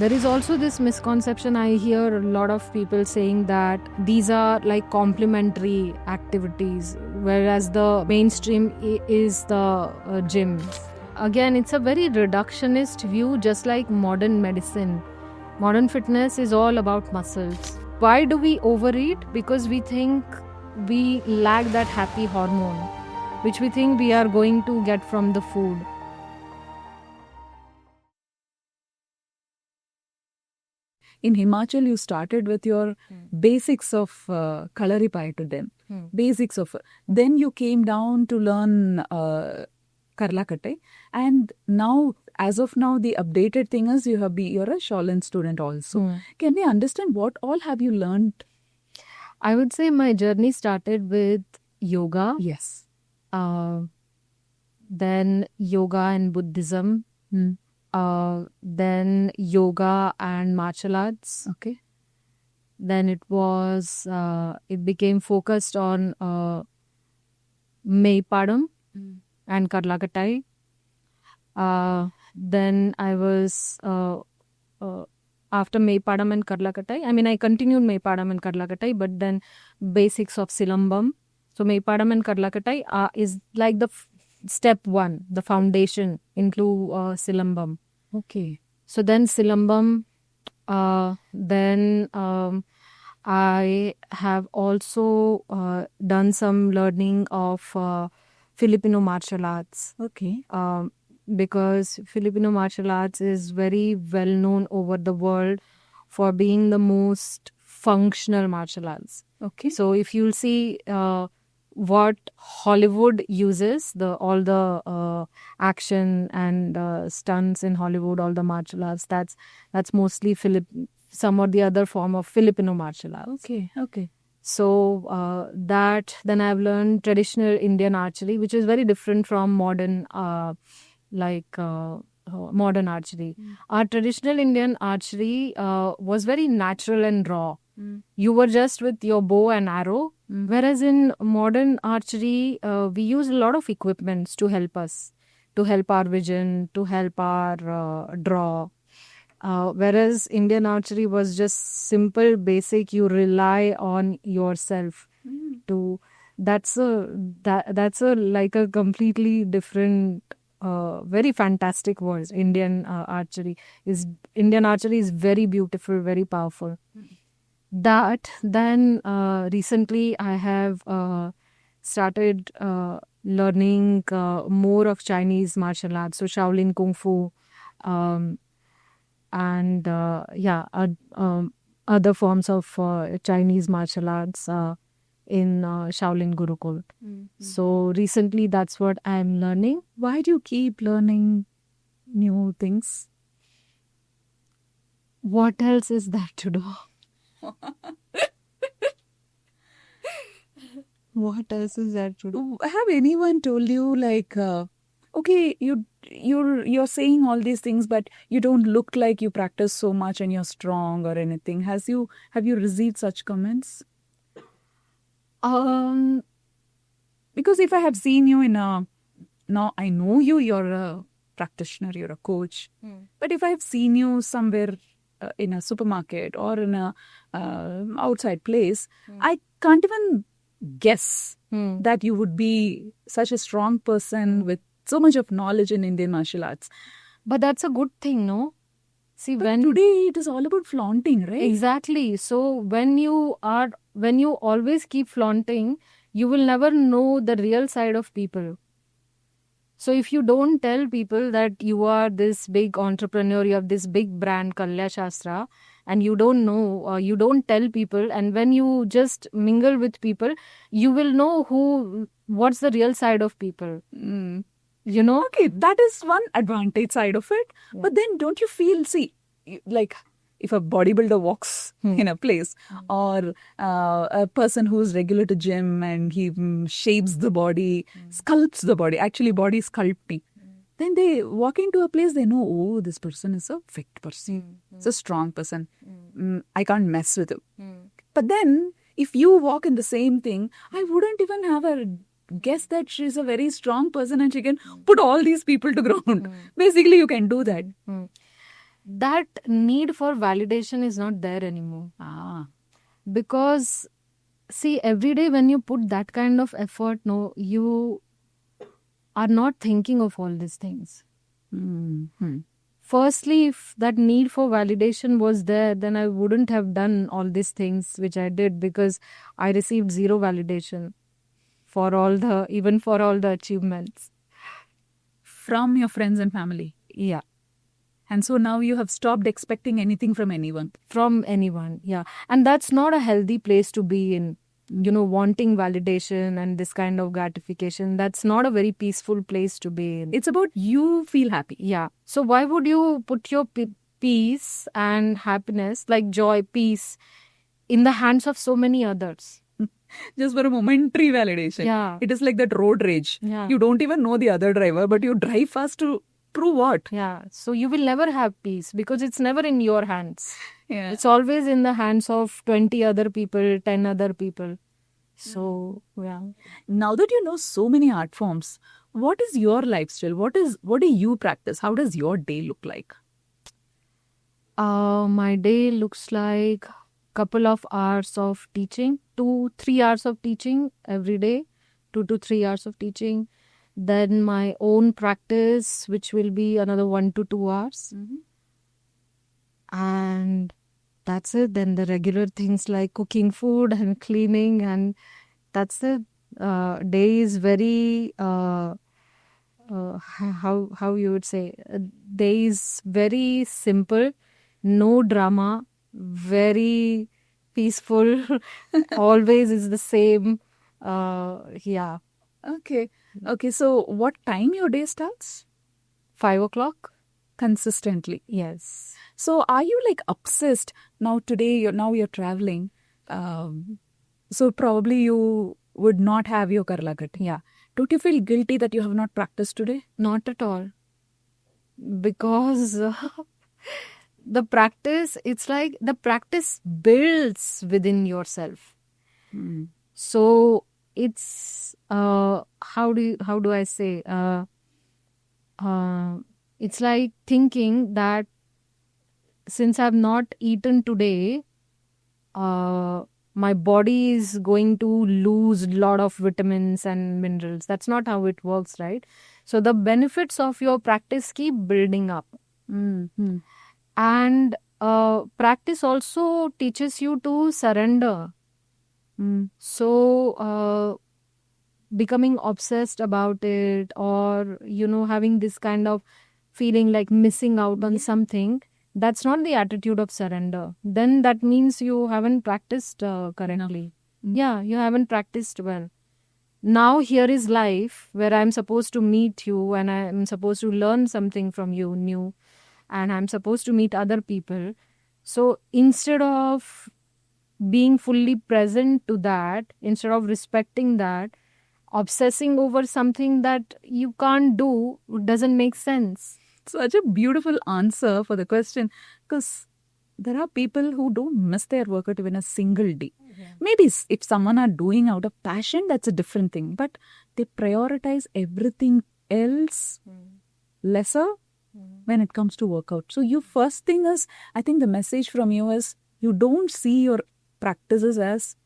There is also this misconception. I hear a lot of people saying that these are like complementary activities, whereas the mainstream is the gym. Again, it's a very reductionist view, just like modern medicine. Modern fitness is all about muscles. Why do we overeat? Because we think we lack that happy hormone, which we think we are going to get from the food. In Himachal, you started with your basics of Kalaripai to them. Basics of. Then you came down to learn Karlakatai. And now, as of now, the updated thing is you're a Shaolin student also. Can we understand what all have you learned? I would say my journey started with yoga. Yes. Then yoga and Buddhism. Then yoga and martial arts. Okay. Then it became focused on Meipadam and Karlakatai. Then I was, after Meipadam and Karlakatai, I continued Meipadam and Karlakatai, but then basics of Silambam. So Meipadam and Karlakatai is like the step one, the foundation into Silambam. Okay. So then Silambam, then I have also done some learning of Filipino martial arts. Okay. Because Filipino martial arts is very well known over the world for being the most functional martial arts. Okay. So if you'll see what Hollywood uses, all the action and stunts in Hollywood, all the martial arts, that's mostly some or the other form of Filipino martial arts. Okay. Okay. So then I've learned traditional Indian archery, which is very different from modern modern archery. Our traditional Indian archery was very natural and raw. You were just with your bow and arrow. Whereas in modern archery, we use a lot of equipments to help us, to help our vision, to help our draw. Whereas Indian archery was just simple, basic. You rely on yourself to. That's like a completely different, very fantastic world. Indian archery is very beautiful, very powerful. Then recently I have started learning more of Chinese martial arts, so Shaolin Kung Fu, and other forms of Chinese martial arts in Shaolin Gurukul. So recently that's what I'm learning. Why do you keep learning new things? What else is there to do? What else is there to do? Have anyone told you like, okay, you're saying all these things, but you don't look like you practice so much and you're strong or anything? Have you received such comments? Because if I have seen you now I know you're a practitioner, you're a coach. But if I have seen you somewhere in a supermarket or in a outside place, I can't even guess that you would be such a strong person with so much of knowledge in Indian martial arts. But that's a good thing, no? See, but today it is all about flaunting, right? Exactly. So when you always keep flaunting, you will never know the real side of people. So if you don't tell people that you are this big entrepreneur, you have this big brand, Kalya Shastra, and you don't know, you don't tell people, and when you just mingle with people, you will know what's the real side of people. You know? Okay, that is one advantage side of it. Yeah. But then don't you feel, like if a bodybuilder walks in a place or a person who's regular to gym and he shapes the body, sculpts the body, actually body sculpting, then they walk into a place, they know, oh, this person is a fit person. It's a strong person. I can't mess with him. But then if you walk in the same thing, I wouldn't even have a guess that she's a very strong person and she can put all these people to ground. Basically, you can do that. that need for validation is not there anymore. Because see, every day when you put that kind of effort, no, you are not thinking of all these things. Firstly, if that need for validation was there, then I wouldn't have done all these things which I did, because I received zero validation for even for all the achievements. From your friends and family. Yeah. And so now you have stopped expecting anything from anyone. From anyone, yeah. And that's not a healthy place to be in. Wanting validation and this kind of gratification, that's not a very peaceful place to be in. It's about you feel happy. Yeah. So why would you put your peace and happiness, like joy, peace, in the hands of so many others? Just for a momentary validation. Yeah. It is like that road rage. Yeah. You don't even know the other driver, but you drive fast to prove what? Yeah. So you will never have peace because it's never in your hands. Yeah. It's always in the hands of 20 other people, 10 other people. So, yeah. Now that you know so many art forms, what is your lifestyle? What do you practice? How does your day look like? My day looks like couple of hours of teaching, 2-3 hours of teaching every day, 2 to 3 hours of teaching. Then my own practice, which will be another 1 to 2 hours. And that's it. Then the regular things like cooking food and cleaning, and that's it. Day is very how you would say, day is very simple, no drama, very peaceful. Always is the same. Yeah. Okay. So what time your day starts? 5 o'clock. Consistently. Yes. So are you like obsessed now? Today you're traveling. So probably you would not have your Karlagat. Yeah. Don't you feel guilty that you have not practiced today? Not at all. Because the practice, it's like the practice builds within yourself. So it's how do I say? It's like thinking that since I've not eaten today, my body is going to lose a lot of vitamins and minerals. That's not how it works, right? So the benefits of your practice keep building up. And practice also teaches you to surrender. So becoming obsessed about it, or having this kind of feeling like missing out on something, that's not the attitude of surrender. Then that means you haven't practiced correctly. Yeah, you haven't practiced well. Now here is life where I'm supposed to meet you and I'm supposed to learn something from you new, and I'm supposed to meet other people. So instead of being fully present to that, instead of respecting that, obsessing over something that you can't do doesn't make sense. Such a beautiful answer for the question, because there are people who don't miss their workout even a single day. Maybe if someone are doing out of passion, that's a different thing, but they prioritize everything else lesser when it comes to workout. So your first thing is, I think the message from you is, you don't see your practices as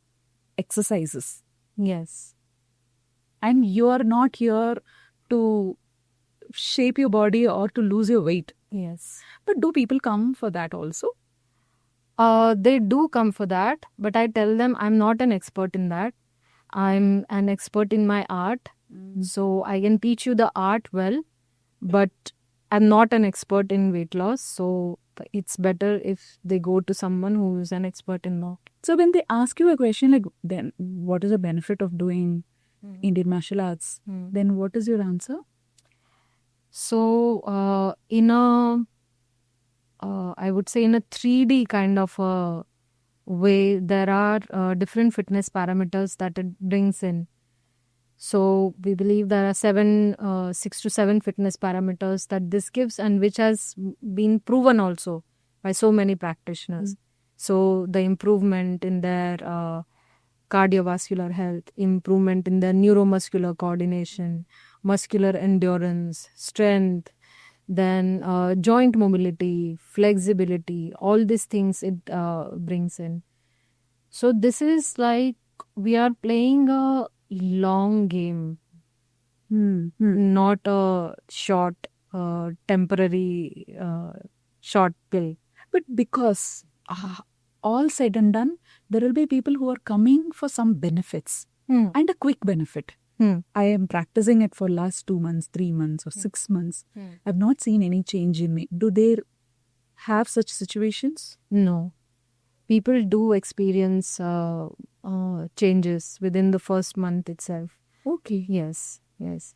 exercises. Yes. And you are not here to shape your body or to lose your weight. Yes. But do people come for that also? They do come for that, but I tell them I'm not an expert in that. I'm an expert in my art. So I can teach you the art well, but I'm not an expert in weight loss. So it's better if they go to someone who is an expert in that. So when they ask you a question like, then what is the benefit of doing Indian martial arts? Then what is your answer? So I would say in a 3D kind of a way, there are different fitness parameters that it brings in. So we believe there are 6 to 7 fitness parameters that this gives, and which has been proven also by so many practitioners. So the improvement in their cardiovascular health, improvement in their neuromuscular coordination, muscular endurance, strength, then joint mobility, flexibility, all these things it brings in. So this is like we are playing a long game, not a short, temporary, short pill. But because all said and done, there will be people who are coming for some benefits and a quick benefit. I am practicing it for last 2 months, 3 months, or 6 months. I've not seen any change in me. Do they have such situations? No. People do experience changes within the first month itself. Okay. Yes. It's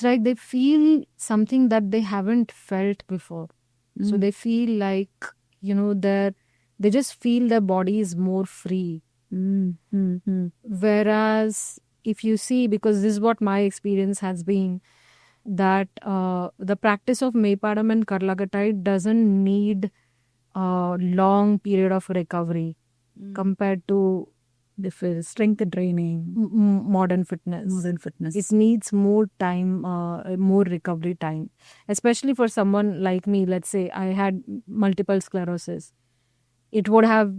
like they feel something that they haven't felt before. So they feel like, they just feel their body is more free. Whereas if you see, because this is what my experience has been, that the practice of Maypadam and Karlakatai doesn't need a long period of recovery compared to The strength training, modern fitness. modern fitness. It needs more time, more recovery time, especially for someone like me. Let's say I had multiple sclerosis. It would have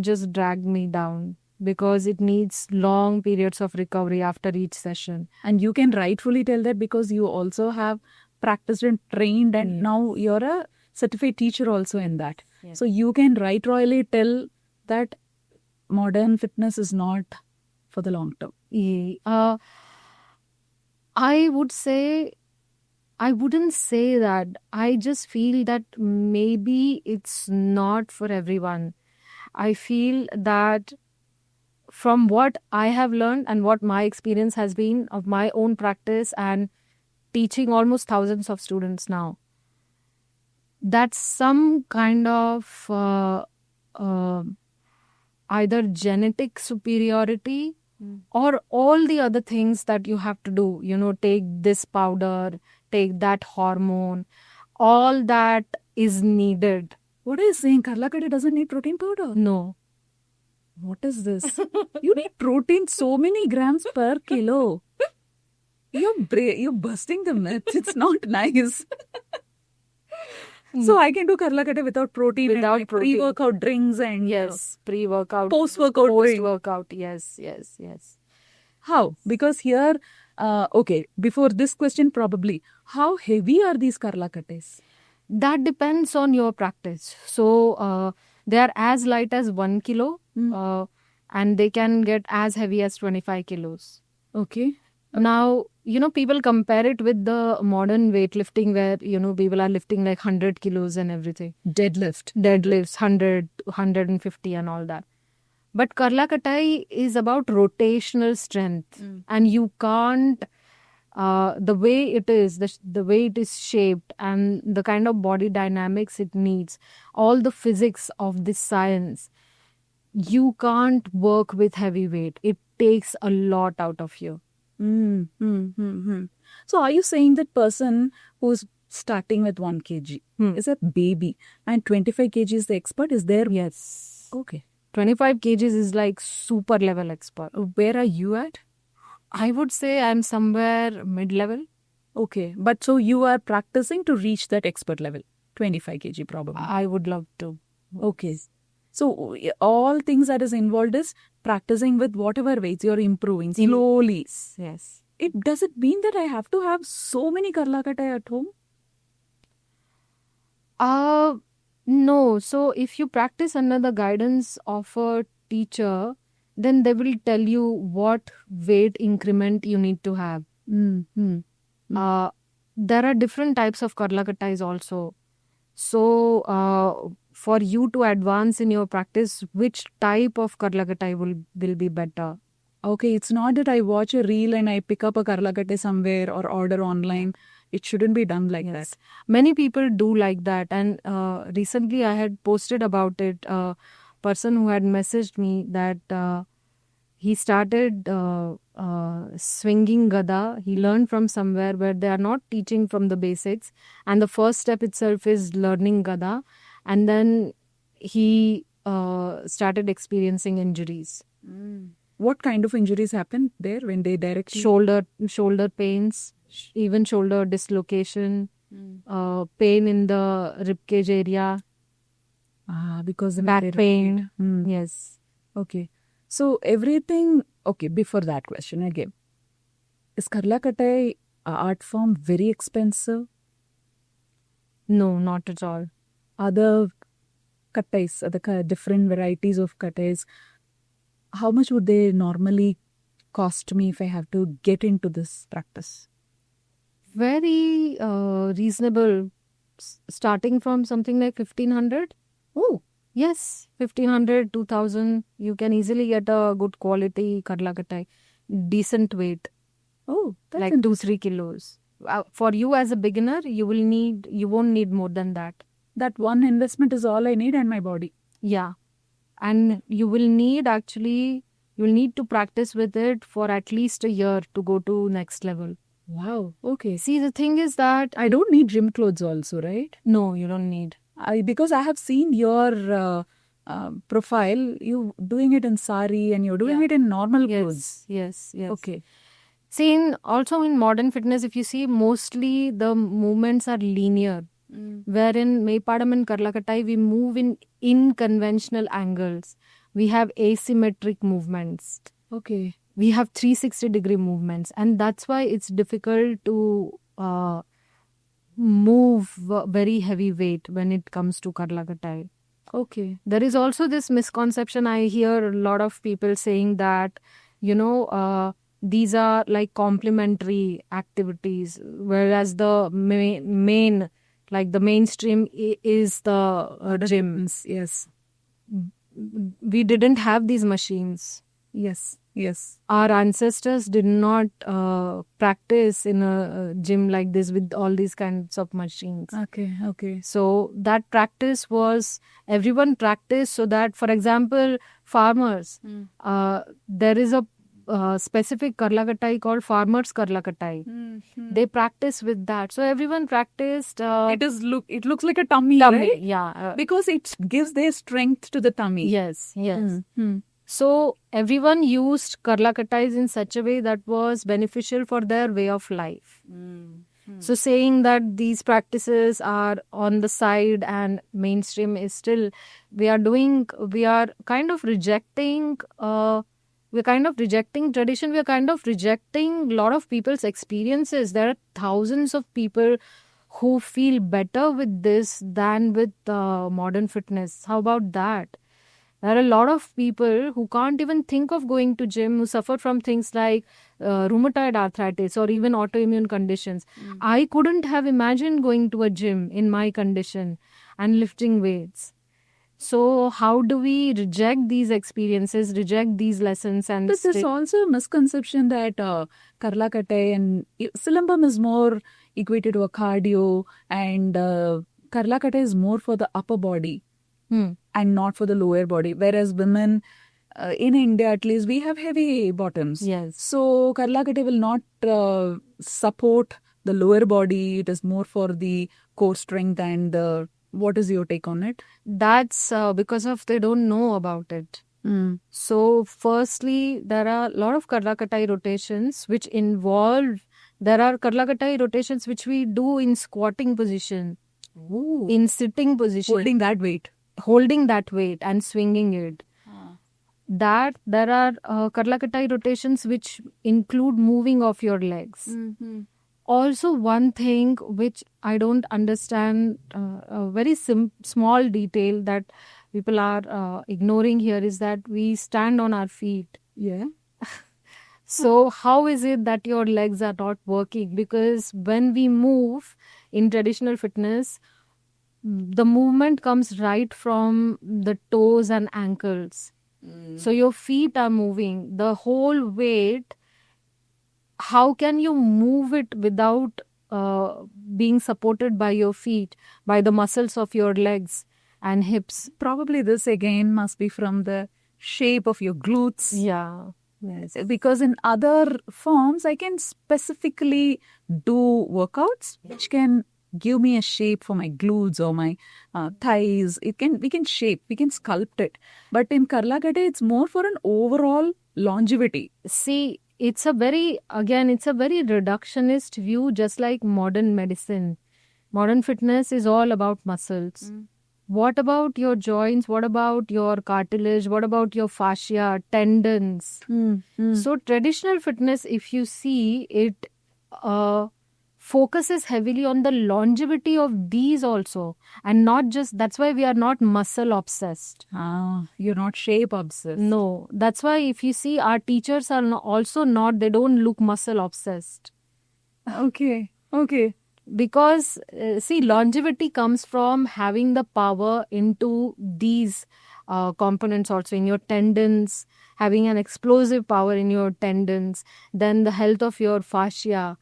just dragged me down because it needs long periods of recovery after each session. And you can rightfully tell that because you also have practiced and trained, and now you're a certified teacher also in that. Yes. So you can right royally tell that modern fitness is not for the long term. I wouldn't say that. I just feel that maybe it's not for everyone. I feel that from what I have learned and what my experience has been of my own practice and teaching almost thousands of students now, that's some kind of either genetic superiority or all the other things that you have to do, take this powder, take that hormone, all that is needed. What are you saying? Karlakatai doesn't need protein powder? No. What is this? You need protein so many grams per kilo. You're busting the myths. It's not nice. So I can do Karlakatai without protein, Without and protein. pre-workout drinks and Yes, pre-workout, post-workout drink. post-workout. Yes. How? Because here, okay, before this question probably, how heavy are these Karlakatais? That depends on your practice. So they are as light as 1 kilo and they can get as heavy as 25 kilos. Okay. Now, people compare it with the modern weightlifting where, people are lifting like 100 kilos and everything. Deadlifts, 100, 150 and all that. But Karlakatai is about rotational strength. And you can't, the way it is, the way it is shaped and the kind of body dynamics it needs, all the physics of this science, you can't work with heavy weight. It takes a lot out of you. So are you saying that person who's starting with 1 kg is a baby and 25 kg is the expert? Is there? Yes. Okay. 25 kgs is like super level expert. Where are you at? I would say I'm somewhere mid-level. Okay. But so you are practicing to reach that expert level, 25 kg probably. I would love to. Okay. So all things that is involved is practicing with whatever weights you're improving slowly. Yes. Does it mean that I have to have so many Karlakatai at home? No. So if you practice under the guidance of a teacher, then they will tell you what weight increment you need to have. There are different types of Karlakatais also. So for you to advance in your practice, which type of Karlakatai will be better? Okay, it's not that I watch a reel and I pick up a Karlakatai somewhere or order online. It shouldn't be done like that. Many people do like that. And recently I had posted about it. A person who had messaged me that he started swinging Gada. He learned from somewhere where they are not teaching from the basics. And the first step itself is learning Gada. And then he started experiencing injuries. What kind of injuries happen there when they directly? Shoulder pains, even shoulder dislocation, pain in the ribcage area, Because the back direct- pain. Hmm. Yes. Okay. So everything, okay, before that question again. Is Karla Kattai art form very expensive? No, not at all. Other kattais, different varieties of kattais, how much would they normally cost me if I have to get into this practice? Very reasonable, starting from something like 1,500. Oh, Yes, 1,500, 2,000. You can easily get a good quality Karla Kattai, decent weight, that's like 2-3 kilos. For you as a beginner, you won't need more than that. that one investment is all I need and my body. Yeah. And you will need to practice with it for at least a year to go to next level. Wow. Okay. See, the thing is that I don't need gym clothes also, right? no, you don't need. Because I have seen your profile, you doing it in sari and you're doing it in normal clothes. Yes. Okay. See, also in modern fitness, if you see, mostly the movements are linear. Wherein Meipadam and Karla Kattai, we move in unconventional angles. We have asymmetric movements. Okay. We have 360-degree movements. And that's why it's difficult to move very heavy weight when it comes to Karla Kattai. Okay. There is also this misconception. I hear a lot of people saying that, these are like complementary activities, whereas the main like the mainstream is the gyms. Yes. We didn't have these machines. Yes. Our ancestors did not practice in a gym like this with all these kinds of machines. Okay. So that practice was, everyone practiced so that, for example, farmers, there is a specific Karla Kattai called farmers Karla Kattai. They practice with that. So everyone practiced. It looks like a tummy, tummy, right? yeah. Because it gives their strength to the tummy. Yes. So everyone used Karla Kattais in such a way that was beneficial for their way of life. So saying that these practices are on the side and mainstream is still, we are kind of rejecting tradition. We are kind of rejecting a lot of people's experiences. There are thousands of people who feel better with this than with modern fitness. How about that? There are a lot of people who can't even think of going to gym, who suffer from things like rheumatoid arthritis or even autoimmune conditions. I couldn't have imagined going to a gym in my condition and lifting weights. So how do we reject these experiences, reject these lessons? And But there's also a misconception that Karla Kattai and Silambam is more equated to a cardio, and Karla Kattai is more for the upper body and not for the lower body. Whereas women in India, at least, we have heavy bottoms. Yes. So Karla Kattai will not support the lower body. It is more for the core strength and the. What is your take on it? That's because of they don't know about it. So firstly, there are a lot of Karla Kattai rotations which involve, there are Karla Kattai rotations which we do in squatting position, in sitting position. Holding that weight and swinging it. That there are Karla Kattai rotations which include moving of your legs. Also, one thing which I don't understand, a very small detail that people are ignoring here is that we stand on our feet. Yeah. So how is it that your legs are not working? Because when we move in traditional fitness, the movement comes right from the toes and ankles. So your feet are moving. The whole weight, how can you move it without being supported by your feet, by the muscles of your legs and hips? Probably this again must be from the shape of your glutes. Yeah. Yes. Because in other forms, I can specifically do workouts which can give me a shape for my glutes or my thighs. We can sculpt it. But in Karla Gate, it's more for an overall longevity. See, it's a very reductionist view, just like modern medicine. Modern fitness is all about muscles. What about your joints? What about your cartilage? What about your fascia, tendons? So traditional fitness, if you see it, focuses heavily on the longevity of these also, and not just, that's why we are not muscle obsessed. You're not shape obsessed. No, that's why if you see, our teachers are also not, they don't look muscle obsessed. Okay. Because see, longevity comes from having the power into these components also, in your tendons, having an explosive power in your tendons, then the health of your fascia,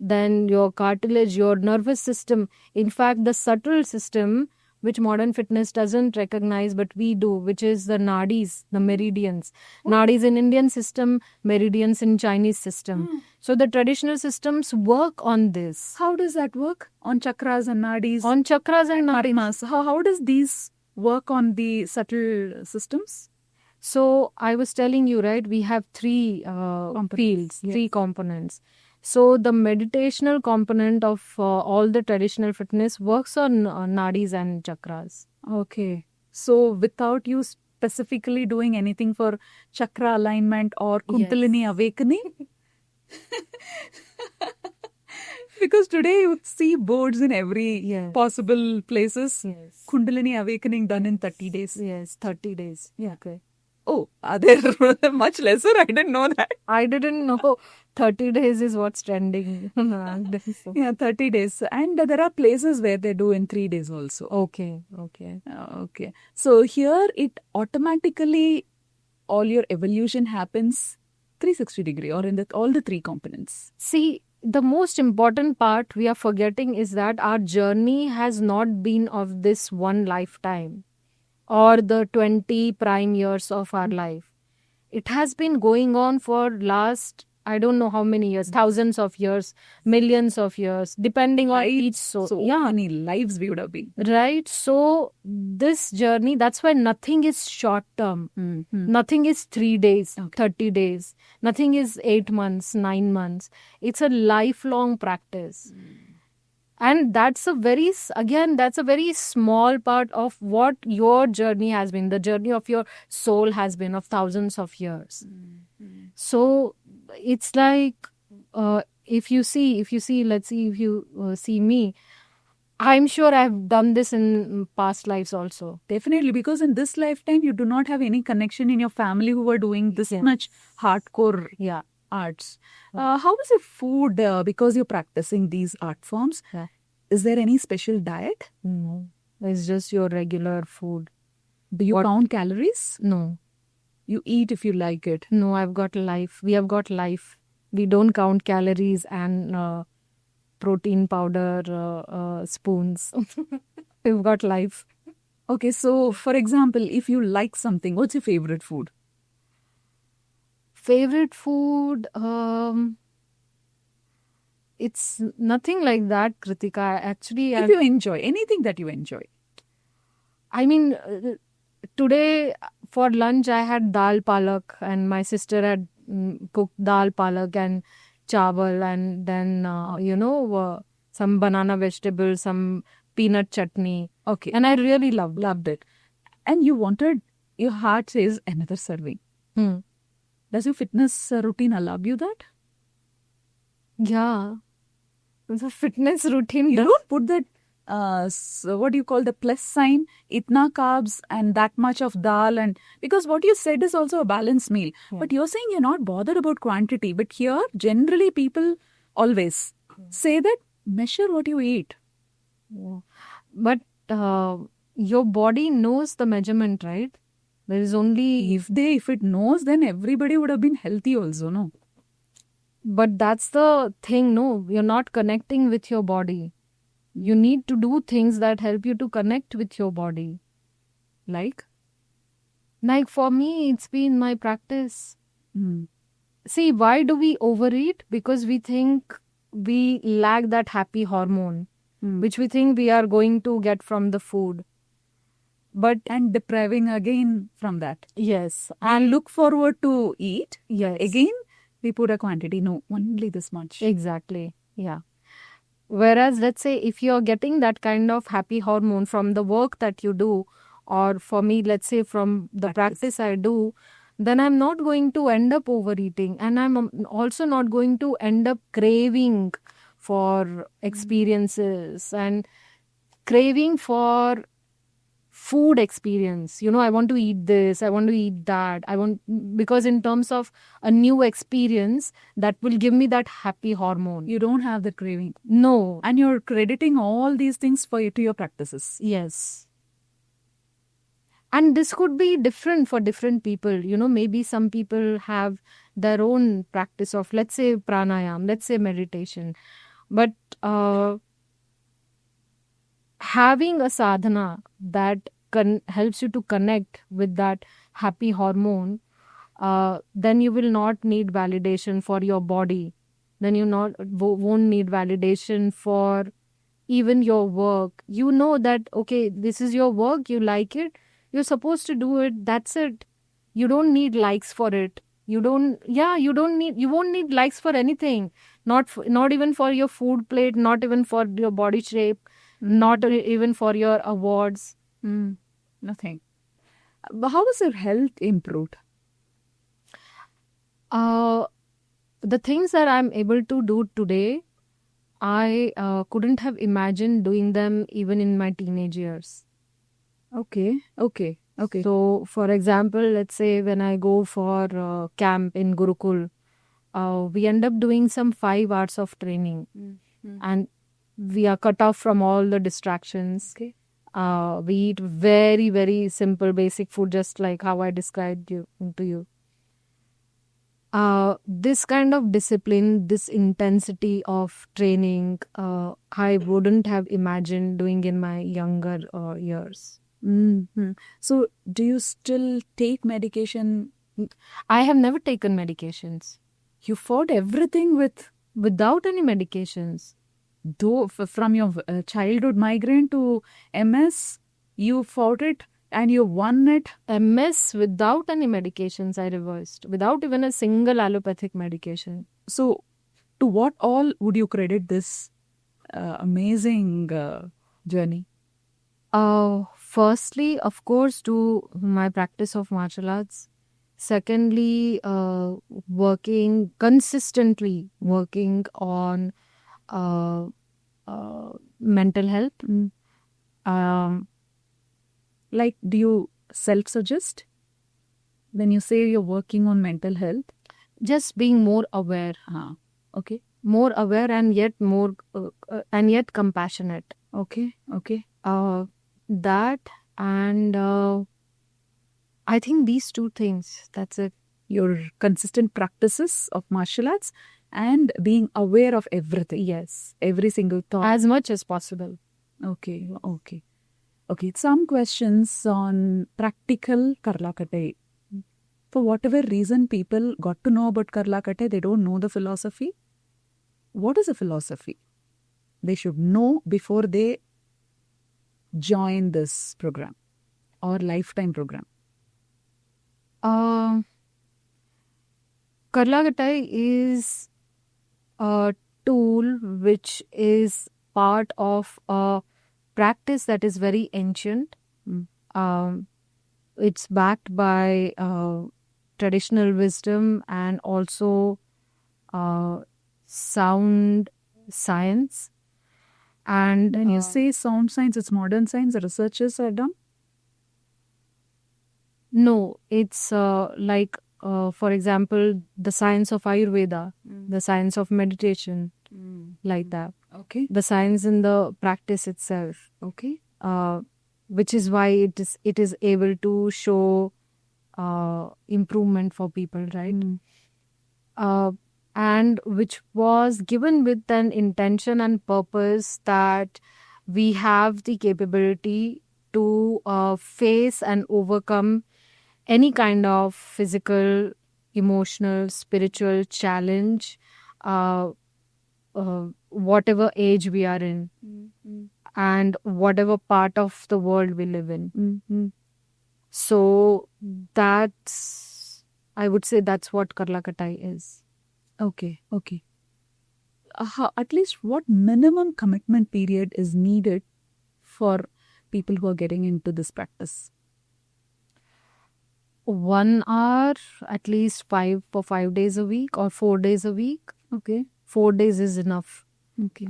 then your cartilage, your nervous system. In fact, the subtle system which modern fitness doesn't recognize, but we do, which is the nadis, the meridians. Nadis in Indian system, meridians in Chinese system. So the traditional systems work on this. How does that work? On chakras and nadis? On chakras and nadis. Marimas. How does these work on the subtle systems? So I was telling you, right, we have three fields, three components. So the meditational component of all the traditional fitness works on nadis and chakras. Okay. So without you specifically doing anything for chakra alignment or Kundalini awakening? Because today you see boards in every possible places. Yes. Kundalini awakening done in 30 days. Yes, 30 days. Yeah. Okay. Oh, are they much lesser? I didn't know that. I didn't know 30 days is what's trending. Yeah, 30 days. And there are places where they do in 3 days also. Okay. Okay. So here it automatically, all your evolution happens 360 degree or in all the three components. See, the most important part we are forgetting is that our journey has not been of this one lifetime or the 20 prime years of our life. It has been going on for last, I don't know how many years, thousands of years, millions of years, depending on each soul. So many lives we would have been. Right. So this journey, that's why nothing is short term. Nothing is 3 days, 30 days. Nothing is 8 months, 9 months. It's a lifelong practice. And that's a very small part of what your journey has been. The journey of your soul has been of thousands of years. So it's like, if you see, let's see, if you see me, I'm sure I've done this in past lives also. Definitely, because in this lifetime, you do not have any connection in your family who are doing this much hardcore arts. How is your food because you're practicing these art forms? Yeah. Is there any special diet? No. It's just your regular food. Do you count calories? No. You eat if you like it? No, I've got life. We have got life. We don't count calories and protein powder spoons. We've got life. Okay, so for example, if you like something, what's your favorite food? Favorite food? It's nothing like that, Kritika. Actually, if you enjoy anything that you enjoy. I mean, today for lunch I had dal palak, and my sister had cooked dal palak and chawal, and then some banana vegetables, some peanut chutney. Okay, and I really loved it. And you wanted, your heart says another serving. Does your fitness routine allow you that? Yeah. The fitness routine. You don't put that, what do you call the plus sign, itna carbs and that much of dal, and because what you said is also a balanced meal. But you're saying you're not bothered about quantity. But here, generally people always say that measure what you eat. Yeah. But your body knows the measurement, right? There is only... If it knows, then everybody would have been healthy also, no? But that's the thing, no? You're not connecting with your body. You need to do things that help you to connect with your body. Like for me, it's been my practice. See, why do we overeat? Because we think we lack that happy hormone. which we think we are going to get from the food. But And depriving again from that. yes, And look forward to eat. yes, Again, we put a quantity. No, only this much. exactly. Yeah. Whereas, let's say if you're getting that kind of happy hormone from the work that you do, or for me, let's say from the practice I do, then I'm not going to end up overeating. And I'm also not going to end up craving for experiences and craving for food experience. I want to eat this, I want to eat that, because in terms of a new experience that will give me that happy hormone. You don't have the craving. No. And you're crediting all these things to your practices. Yes. And this could be different for different people. Maybe some people have their own practice of, let's say, pranayam, let's say meditation. But having a sadhana that helps you to connect with that happy hormone, then you will not need validation for your body. Then you won't need validation for even your work. You know that, okay, this is your work, you like it, you're supposed to do it, that's it. You don't need likes for it. You won't need likes for anything. Not even for your food plate, not even for your body shape, not even for your awards. Nothing. But how was your health improved? The things that I'm able to do today, I couldn't have imagined doing them even in my teenage years. Okay. So, for example, let's say when I go for camp in Gurukul, we end up doing some 5 hours of training, and we are cut off from all the distractions. Okay. We eat very, very simple, basic food, just like how I described to you. This kind of discipline, this intensity of training, I wouldn't have imagined doing in my younger years. So, do you still take medication? I have never taken medications. You fought everything Without any medications. Though from your childhood migraine to MS, you fought it and you won it. MS without any medications, I reversed, without even a single allopathic medication. So, to what all would you credit this amazing journey? Firstly, of course, to my practice of martial arts. Secondly, consistently working on mental health. Like, do you self-suggest when you say you're working on mental health? Just being more aware. Okay. More aware and yet compassionate. Okay. That and I think these two things, that's it. Your consistent practices of martial arts and being aware of everything. Yes. Every single thought. As much as possible. Okay. Some questions on practical Karlakattai. For whatever reason, people got to know about Karlakattai, they don't know the philosophy. What is a philosophy? They should know before they join this program or lifetime program. Karlakattai is a tool which is part of a practice that is very ancient. It's backed by traditional wisdom and also sound science. And when you say sound science, it's modern science, the researchers are done? No, it's like, for example, the science of Ayurveda, the science of meditation, like that. Okay. The science in the practice itself. Okay. Which is why it is able to show improvement for people, right? And which was given with an intention and purpose that we have the capability to face and overcome any kind of physical, emotional, spiritual challenge, whatever age we are in. and whatever part of the world we live in. Mm-hmm. So I would say that's what Karlakatai is. Okay, okay. At least what minimum commitment period is needed for people who are getting into this practice? 1 hour, at least 5 days a week or 4 days a week. Okay. 4 days is enough. Okay.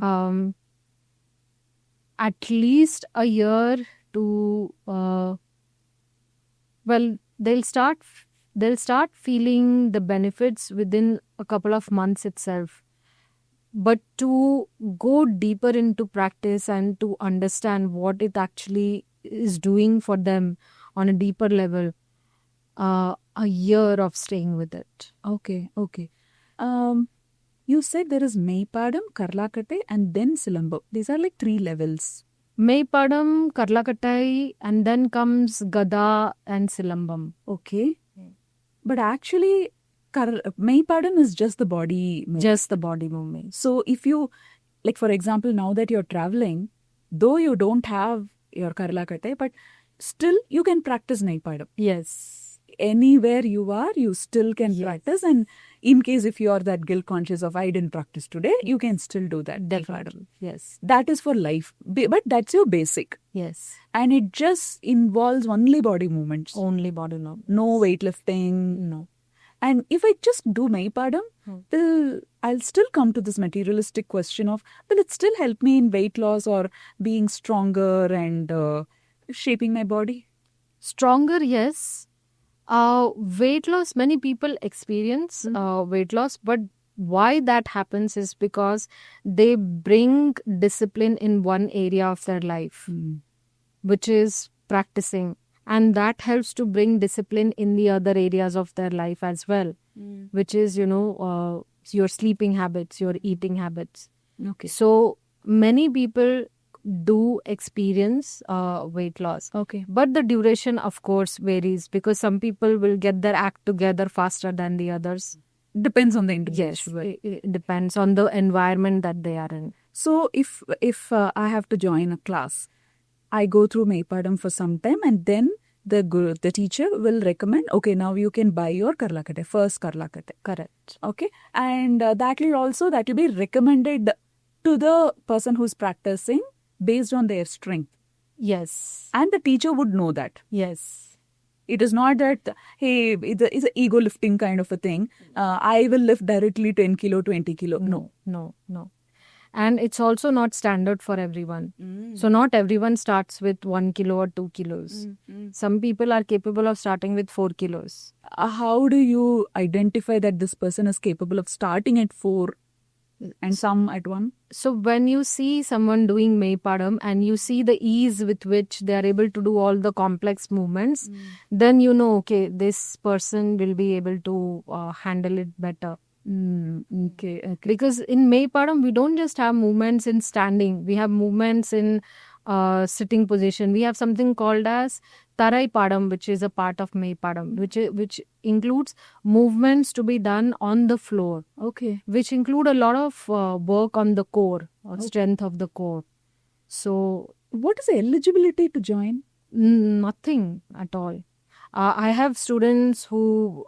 At least a year to they'll start feeling the benefits within a couple of months itself. But to go deeper into practice and to understand what it actually is doing for them on a deeper level, a year of staying with it. Okay, okay. You said there is Meipadam, Karlakatai, and then Silambam. These are like 3 levels. Meipadam, Karlakatai, and then comes Gada and Silambam. Okay. But actually, Meipadam is just the body movement. Just the body movement. So if you, like for example, now that you're traveling, though you don't have your Karlakatai, but still you can practice Meipadam. Yes. Anywhere you are, you still can practice. And in case if you are that guilt conscious of I didn't practice today, you can still do that. Definitely. Yes. That is for life. But that's your basic. Yes. And it just involves only body movements. Only body movements. No weightlifting. No. And if I just do Meipadam, I'll still come to this materialistic question of, will it still help me in weight loss or being stronger and shaping my body? Stronger, yes. Weight loss, many people experience weight loss, but why that happens is because they bring discipline in one area of their life, which is practicing. And that helps to bring discipline in the other areas of their life as well, which is, your sleeping habits, your eating habits. Okay. So many people do experience weight loss. Okay. But the duration, of course, varies because some people will get their act together faster than the others. Depends on the individual. Yes, it depends on the environment that they are in. So if I have to join a class, I go through Meipadam for some time and then the teacher will recommend, okay, now you can buy your Karlakatai, first Karlakatai. Correct. Okay. And that will be recommended to the person who's practicing based on their strength. Yes. And the teacher would know that. Yes. It is not that, hey, it's an ego lifting kind of a thing. I will lift directly 10 kilo, 20 kilo. No. And it's also not standard for everyone. So not everyone starts with 1 kilo or 2 kilos. Some people are capable of starting with 4 kilos. How do you identify that this person is capable of starting at 4 and some at 1? So when you see someone doing Meipadam and you see the ease with which they are able to do all the complex movements, then you know, okay, this person will be able to handle it better. Okay. Because in Meipadam, we don't just have movements in standing. We have movements in sitting position. We have something called as Tarai Padam, which is a part of Meipadam, which includes movements to be done on the floor. Okay. Which include a lot of work on the core or strength of the core. So, what is the eligibility to join? Nothing at all. I have students who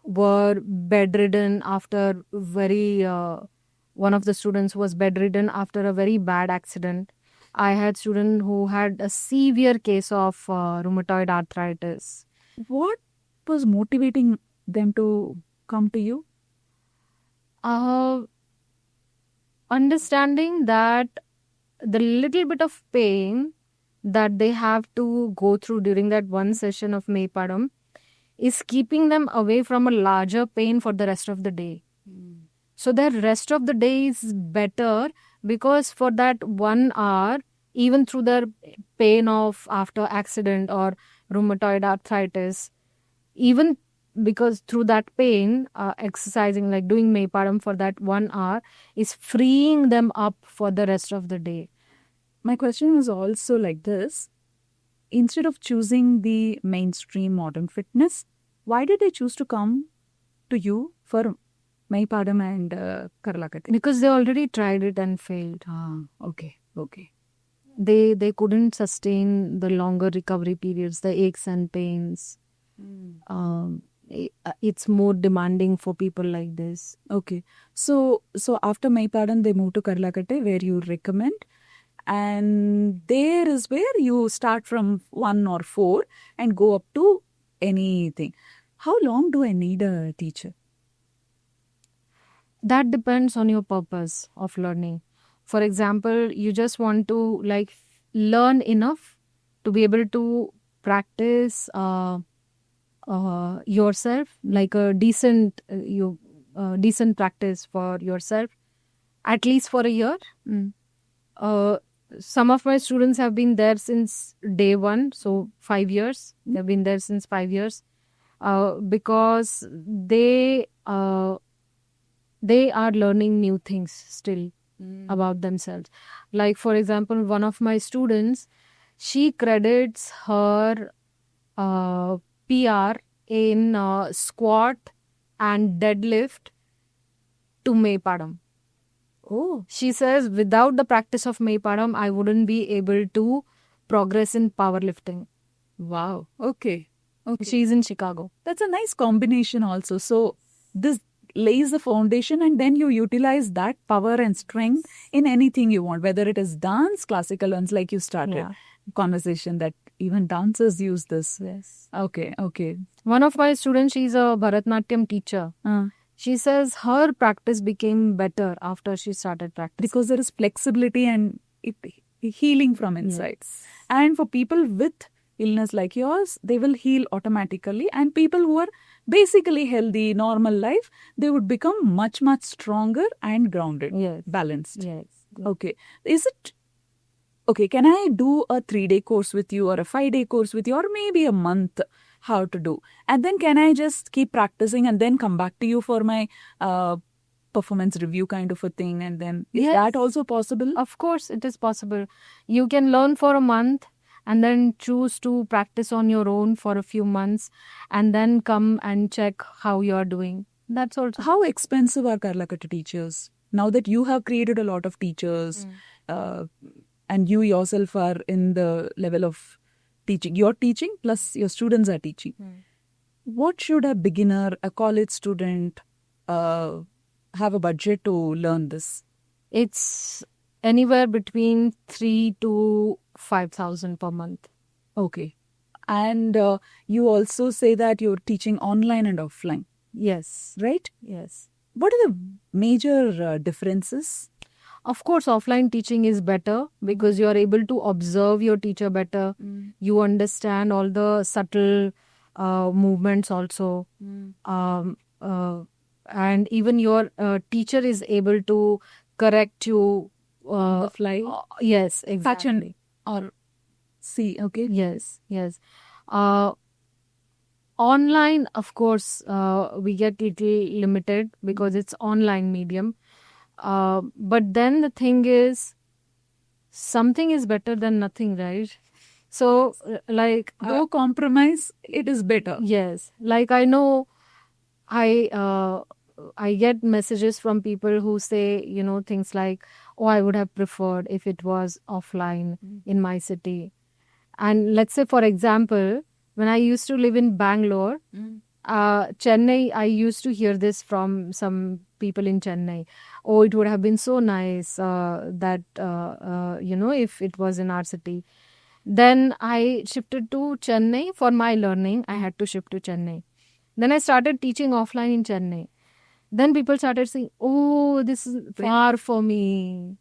were bedridden after one of the students was bedridden after a very bad accident. I had student who had a severe case of rheumatoid arthritis. What was motivating them to come to you? Understanding that the little bit of pain that they have to go through during that one session of Meipadam is keeping them away from a larger pain for the rest of the day. So the rest of the day is better because for that 1 hour, even through the pain of after accident or rheumatoid arthritis, even because through that pain, exercising like doing Meipadam for that 1 hour is freeing them up for the rest of the day. My question was also like this. Instead of choosing the mainstream modern fitness, why did they choose to come to you for Meipadam and Karlakatai? Because they already tried it and failed. Okay. They couldn't sustain the longer recovery periods, the aches and pains. It's more demanding for people like this. Okay. So after Maipadan, they moved to Karlakatte, where you recommend. And there is where you start from 1 or 4 and go up to anything. How long do I need a teacher? That depends on your purpose of learning. For example, you just want to like learn enough to be able to practice yourself, like a decent decent practice for yourself, at least for a year. Some of my students have been there since day one, so 5 years. They've been there since 5 years because they are learning new things still about themselves. Like, for example, one of my students, she credits her PR in squat and deadlift to Maypadam. Oh, She says, without the practice of Maypadam, I wouldn't be able to progress in powerlifting. wow. Okay. She's in Chicago. That's a nice combination also. So this lays the foundation and then you utilize that power and strength in anything you want, whether it is dance, classical dance, like you started Yeah. conversation that even dancers use this. Yes. Okay. One of my students, she's a Bharatnatyam teacher. She says her practice became better after she started practicing. Because there is flexibility and healing from inside. Yes. And for people with illness like yours, they will heal automatically. And people who are basically healthy, normal life, they would become much, much stronger and grounded, Yes. balanced. Yes. Okay. Is it okay? Can I do a 3-day course with you or a 5-day course with you or maybe a month? How to do? And then can I just keep practicing and then come back to you for my performance review kind of a thing? And then is Yes. that also possible? Of course, it is possible. You can learn for a month and then choose to practice on your own for a few months and then come and check how you are doing. That's also. How expensive are Karlakatta teachers? Now that you have created a lot of teachers and you yourself are in the level of teaching, you're teaching plus your students are teaching. What should a beginner, a college student have a budget to learn this? It's anywhere between 3,000 to 5,000 per month. Okay. And you also say that you're teaching online and offline, Yes. right? Yes. What are the major differences? Of course, offline teaching is better because you are able to observe your teacher better. You understand all the subtle movements also. And even your teacher is able to correct you. The fly? Yes, Touch and exactly. or see, okay? Yes. Online, of course, we get little limited because it's online medium. But then the thing is, something is better than nothing, right? So, like, No compromise, it is better. yes, like I know, I get messages from people who say, things like, "Oh, I would have preferred if it was offline in my city." And let's say, for example, when I used to live in Bangalore, Chennai, I used to hear this from some people in Chennai. Oh, it would have been so nice that, if it was in our city. Then I shifted to Chennai for my learning. I had to shift to Chennai. Then I started teaching offline in Chennai. Then people started saying, oh, this is far for me.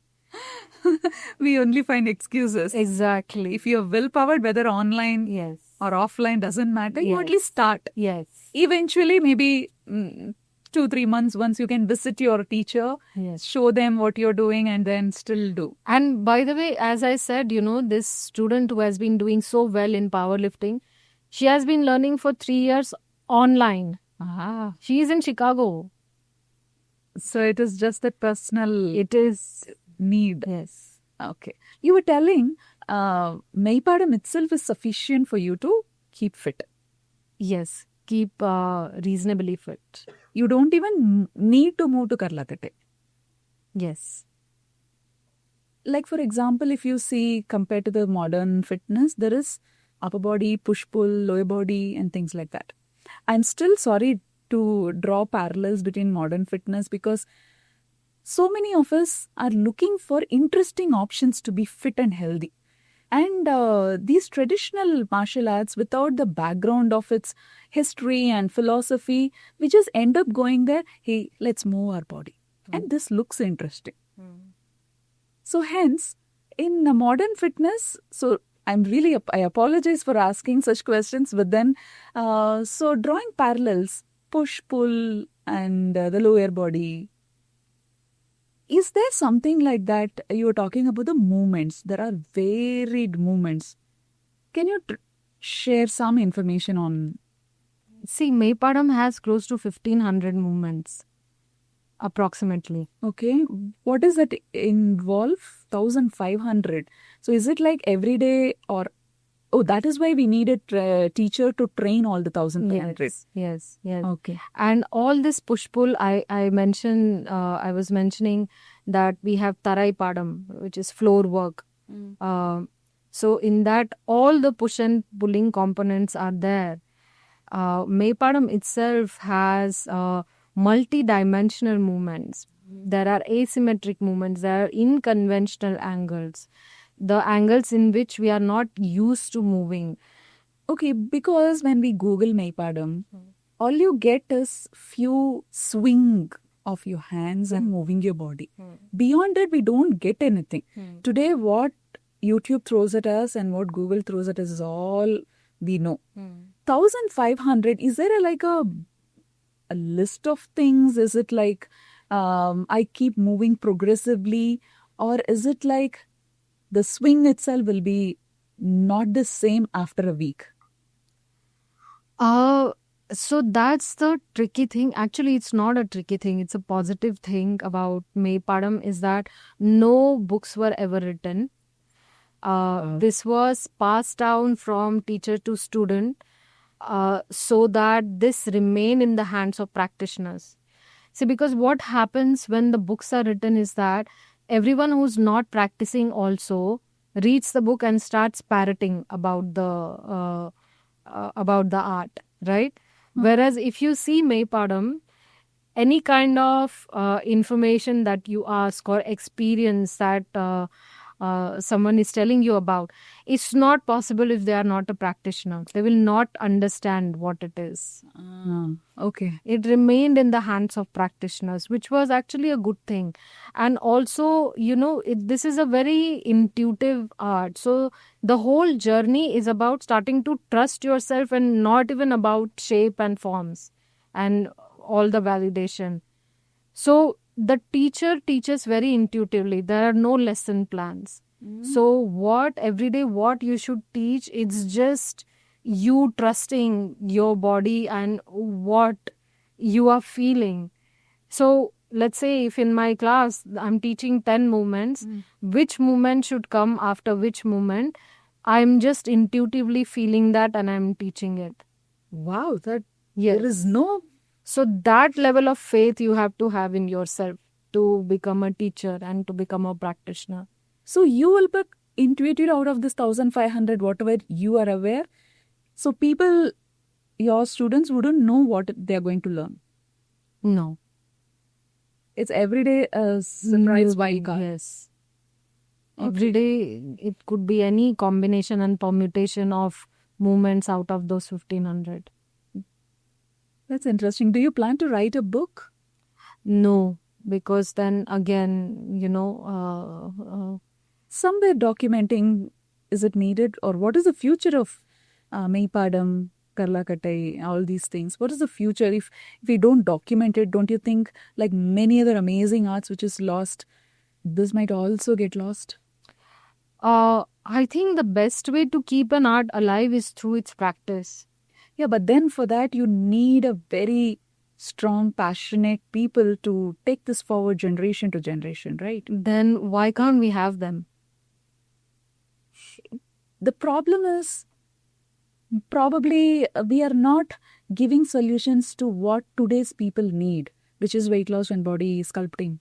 We only find excuses. Exactly. If you're willpowered, whether online Yes. or offline, doesn't matter. You Yes. at least start. Yes. Eventually, maybe 2-3 months, once you can visit your teacher, Yes. show them what you're doing, and then still do. And by the way, as I said, this student who has been doing so well in powerlifting, she has been learning for 3 years online. Ah. She is in Chicago. So it is just that personal It is. need. Yes. Okay. You were telling Maypadam itself is sufficient for you to keep fit. Yes. Keep reasonably fit. You don't even need to move to Karlakatte. Yes. like for example, if you see compared to the modern fitness, there is upper body, push pull, lower body, and things like that. I'm still sorry to draw parallels between modern fitness because so many of us are looking for interesting options to be fit and healthy. And these traditional martial arts, without the background of its history and philosophy, we just end up going there, hey, let's move our body. And this looks interesting. So hence, in modern fitness, so I apologize for asking such questions, but then, so drawing parallels, push, pull, and the lower body. Is there something like that? You were talking about the movements. There are varied movements. Can you share some information on? See, Maypadam has close to 1500 movements, approximately. Okay. What does that involve? 1500. So is it like every day or? Oh, that is why we need a teacher to train all the 1500. Yes. Okay. And all this push-pull, I was mentioning that we have Tarai Padam, which is floor work. So in that, all the push and pulling components are there. Maypadam itself has multi-dimensional movements. There are asymmetric movements. There are unconventional angles. The angles in which we are not used to moving. Okay, because when we Google Maypadam, all you get is few swing of your hands and moving your body. Beyond that, we don't get anything. Today, what YouTube throws at us and what Google throws at us is all we know. 1500, is there a list of things? Is it like I keep moving progressively, or is it like the swing itself will be not the same after a week? So that's the tricky thing. Actually, it's not a tricky thing. It's a positive thing about Maypadam is that no books were ever written. This was passed down from teacher to student so that this remain in the hands of practitioners. See, because what happens when the books are written is that everyone who's not practicing also reads the book and starts parroting about the art, right? Whereas if you see Maypadam, any kind of information that you ask or experience that someone is telling you about, it's not possible if they are not a practitioner. They will not understand what it is. Okay. It remained in the hands of practitioners, which was actually a good thing. And also, this is a very intuitive art. So the whole journey is about starting to trust yourself and not even about shape and forms and all the validation. So the teacher teaches very intuitively. There are no lesson plans. So every day what you should teach, it's just you trusting your body and what you are feeling. So let's say if in my class I'm teaching 10 movements, which movement should come after which movement, I'm just intuitively feeling that and I'm teaching it. Wow, Yes. there is no. So that level of faith you have to have in yourself to become a teacher and to become a practitioner. So you will be intuited out of this 1500, whatever you are aware. So people, your students wouldn't know what they are going to learn. No. It's every day a surprise wild card. Yes. Every day it could be any combination and permutation of movements out of those 1500. That's interesting. Do you plan to write a book? No, because then again, somewhere documenting, is it needed? Or what is the future of Maypadam, Karlakattai, all these things? What is the future if we don't document it? Don't you think like many other amazing arts which is lost, this might also get lost? I think the best way to keep an art alive is through its practice. Yeah, but then for that you need a very strong, passionate people to take this forward generation to generation, right? Then why can't we have them? The problem is probably we are not giving solutions to what today's people need, which is weight loss and body sculpting.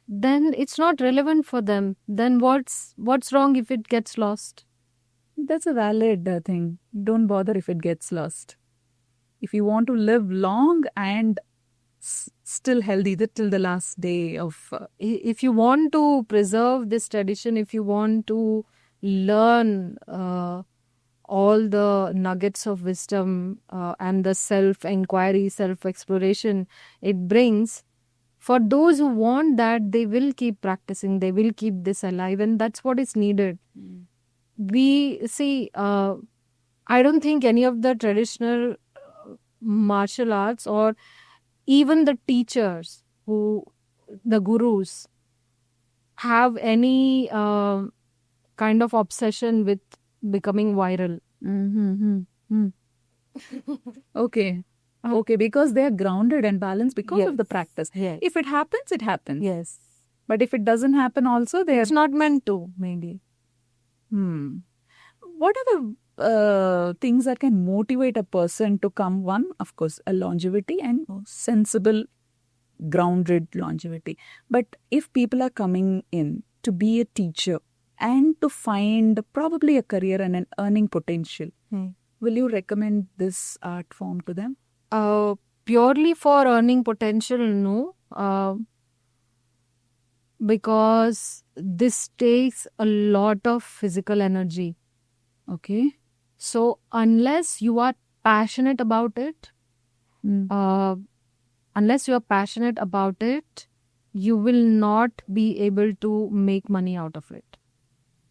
then it's not relevant for them. Then what's wrong if it gets lost? That's a valid thing. Don't bother if it gets lost. If you want to live long and still healthy till the last day of... If you want to preserve this tradition, if you want to learn all the nuggets of wisdom and the self-inquiry, self-exploration it brings, for those who want that, they will keep practicing, they will keep this alive, and that's what is needed. We see, I don't think any of the traditional martial arts or even the teachers, the gurus, have any kind of obsession with becoming viral. Okay. Okay, because they are grounded and balanced because of the practice. Yes. If it happens, it happens. Yes. But if it doesn't happen also, they are... It's not meant to, maybe. What are the things that can motivate a person to come? One, of course, a longevity and sensible, grounded longevity. But if people are coming in to be a teacher and to find probably a career and an earning potential, will you recommend this art form to them? Purely for earning potential, no. Because this takes a lot of physical energy. Okay. So unless you are passionate about it, you will not be able to make money out of it.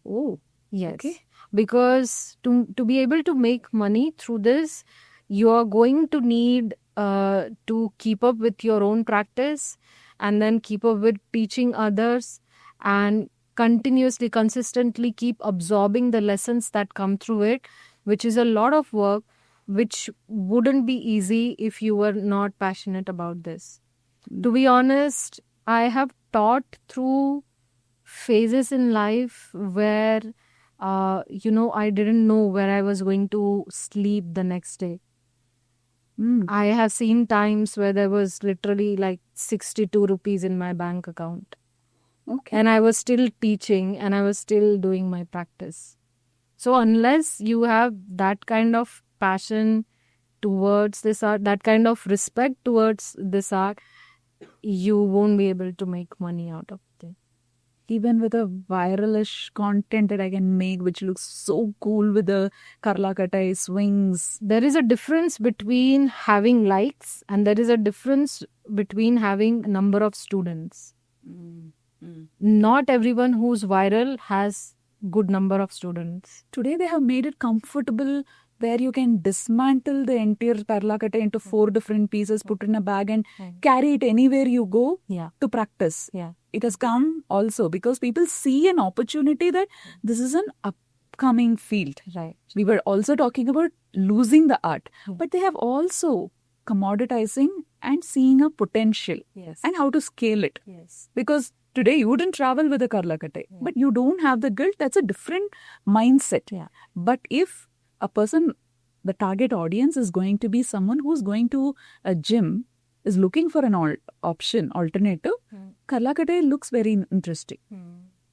Oh, yes. Okay. Because to be able to make money through this, you are going to need to keep up with your own practice and then keep up with teaching others and continuously, consistently keep absorbing the lessons that come through it, which is a lot of work, which wouldn't be easy if you were not passionate about this. To be honest, I have taught through phases in life where, I didn't know where I was going to sleep the next day. I have seen times where there was literally like 62 rupees in my bank account. Okay. And I was still teaching and I was still doing my practice. So unless you have that kind of passion towards this art, that kind of respect towards this art, you won't be able to make money out of it. Even with a viralish content that I can make, which looks so cool with the Karlakatai swings. There is a difference between having likes and there is a difference between having a number of students. Not everyone who's viral has good number of students. Today they have made it comfortable where you can dismantle the entire Karlakatai into 4 different pieces, put in a bag and carry it anywhere you go to practice. Yeah. It has come also because people see an opportunity that this is an upcoming field. Right. We were also talking about losing the art, but they have also commoditizing and seeing a potential and how to scale it. Yes. Because today you wouldn't travel with a Karlakatai, but you don't have the guilt. That's a different mindset. Yeah. But if a person, the target audience is going to be someone who's going to a gym, is looking for an alternative, Karlakatai looks very interesting.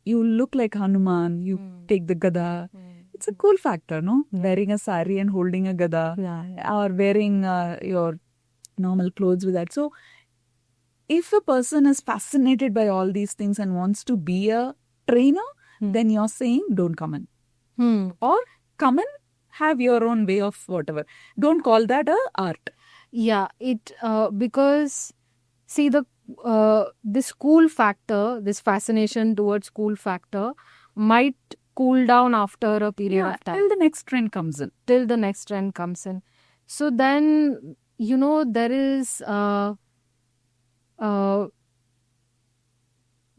You look like Hanuman, you take the gada. It's a cool factor, no? Wearing a sari and holding a gada, or wearing your normal clothes with that. So, if a person is fascinated by all these things and wants to be a trainer, then you're saying don't come in. Or come in, have your own way of whatever. Don't call that a art. Yeah, it because see this cool factor, this fascination towards cool factor might cool down after a period of time. Till the next trend comes in. So then, there is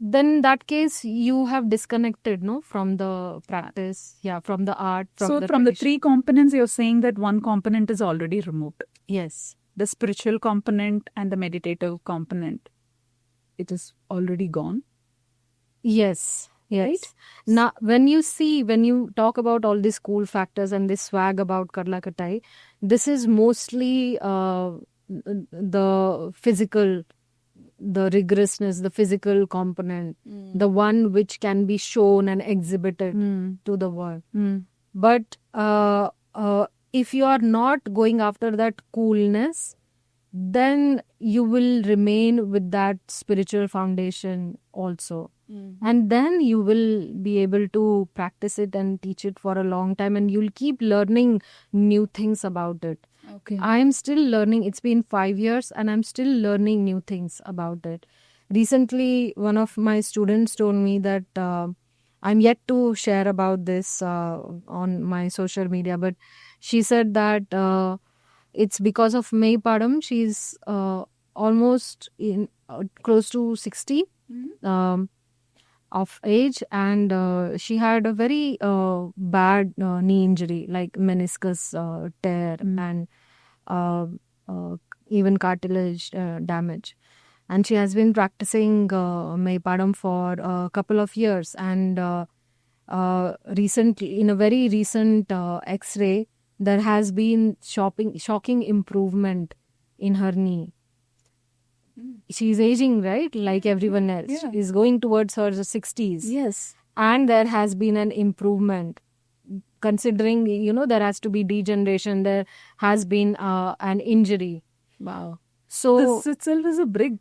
then in that case you have disconnected from the practice, from the art, from the 3 components, you're saying that one component is already removed. Yes. The spiritual component and the meditative component, it is already gone. Yes. Right? Now, when you talk about all these cool factors and this swag about Karlakatai, this is mostly the physical the rigorousness, the physical component, the one which can be shown and exhibited to the world. But if you are not going after that coolness, then you will remain with that spiritual foundation also. And then you will be able to practice it and teach it for a long time, and you'll keep learning new things about it. Okay. I am still learning. It's been 5 years and I'm still learning new things about it. Recently, one of my students told me that I'm yet to share about this on my social media, but she said that it's because of May Padam. She's almost in close to 60 of age, and she had a very bad knee injury, like meniscus tear and even cartilage damage. And she has been practicing May Padam for a couple of years. And recently, in a very recent X-ray, there has been shocking improvement in her knee. She's aging, right? Like everyone else. Yeah. She's going towards her 60s. Yes. And there has been an improvement. Considering, there has to be degeneration, there has been an injury. Wow. So This itself is a big,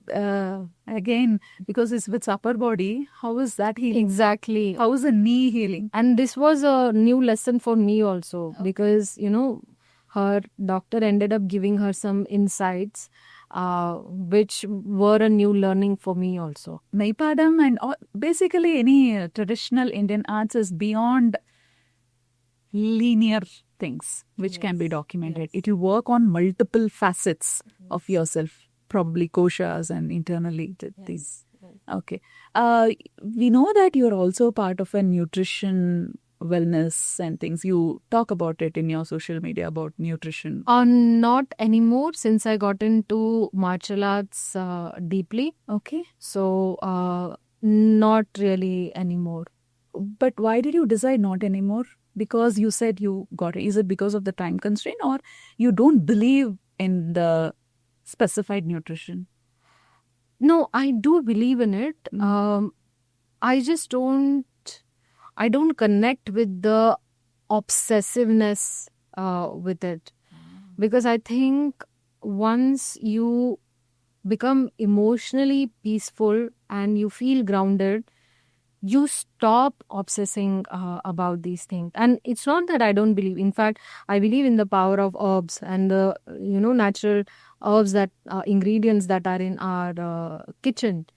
again, because it's with upper body. How is that healing? exactly. How is the knee healing? And this was a new lesson for me also, because, her doctor ended up giving her some insights, which were a new learning for me also. Maipadam and basically any traditional Indian arts is beyond linear things which can be documented. It will work on multiple facets of yourself, probably koshas and internally these. Okay. We know that you're also part of a nutrition, wellness and things. You talk about it in your social media about nutrition. Not anymore, since I got into martial arts deeply. Okay. So not really anymore. But why did you decide not anymore? Because you said you got it. Is it because of the time constraint, or you don't believe in the specified nutrition? No, I do believe in it. I just don't connect with the obsessiveness with it. Because I think once you become emotionally peaceful and you feel grounded, you stop obsessing about these things. And it's not that I don't believe. In fact, I believe in the power of herbs and the natural herbs, that ingredients that are in our kitchen.